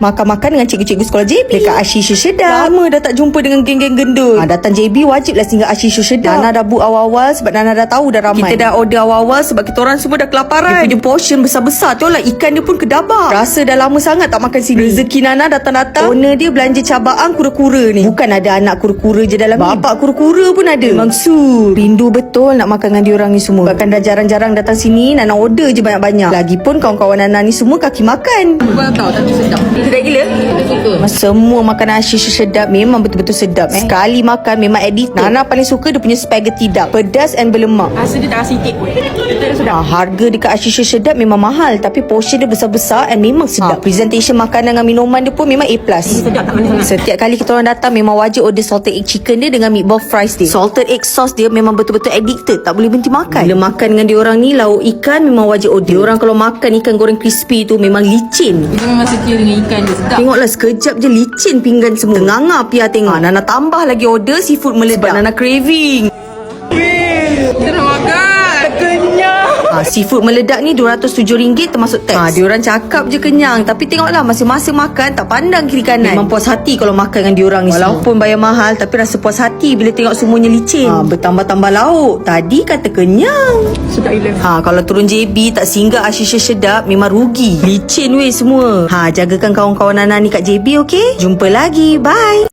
Makan-makan dengan cikgu-cikgu sekolah JB dekat Ashisha Sedap. Lama dah tak jumpa dengan geng-geng gendut. Datang JB wajiblah singgah Ashisha Sedap. Nana dah book awal-awal sebab Nana dah tahu dah ramai. Kita dah order awal-awal sebab kita orang semua dah kelaparan. Dia punya portion besar-besar tu lah, ikan dia pun kedabak. Rasa dah lama sangat tak makan sini. Rezeki Nana datang-datang, owner dia belanja cabaan kura-kura ni. Bukan ada anak kura-kura je dalam ni, bapak kura-kura pun ada. Memang rindu betul nak makan dengan diorang ni semua. Bahkan dah jarang-jarang datang sini, Nana order je banyak-banyak. Lagipun kawan-kawan Nana ni semua kaki makan. Korang tahu tapi sedap. Sedap gila. Semua makanan Ashisha Sedap memang betul-betul sedap. Sekali makan memang addicted. Nana paling suka dia punya spaghetti duck, pedas and berlemak. Rasa dia tak rasa itik pun. Harga dekat Ashisha Sedap memang mahal, tapi portion dia besar-besar and memang sedap. Presentation makanan dengan minuman dia pun memang A+. Sedap tak mana-mana. Setiap kali kita orang datang memang wajib order salted egg chicken dia dengan meatball fries dia. Salted egg sauce dia memang betul-betul addicted, tak boleh berhenti makan. Bila makan dengan diorang ni, lauk ikan memang wajib order. Diorang kalau makan ikan goreng crispy tu memang licin. Kita memang setia dengan ikan dia. Sedap. Tengoklah sekejap je licin pinggan semua. Tenganga Pia tengok. Nana tambah lagi order seafood meledak sebab Nana craving. Kita nak makan. Seafood meledak ni RM207 termasuk tax. Diorang cakap je kenyang, tapi tengoklah masing-masing makan tak pandang kiri kanan. Memang puas hati kalau makan dengan diorang ni. Walaupun bayar mahal, tapi rasa puas hati bila tengok semuanya licin. Bertambah-tambah lauk. Tadi kata kenyang. Sedap gila. Kalau turun JB tak singgah Ashisha Sedap memang rugi. Licin weh semua. Jagakan kawan-kawan Nana ni kat JB, okey? Jumpa lagi. Bye.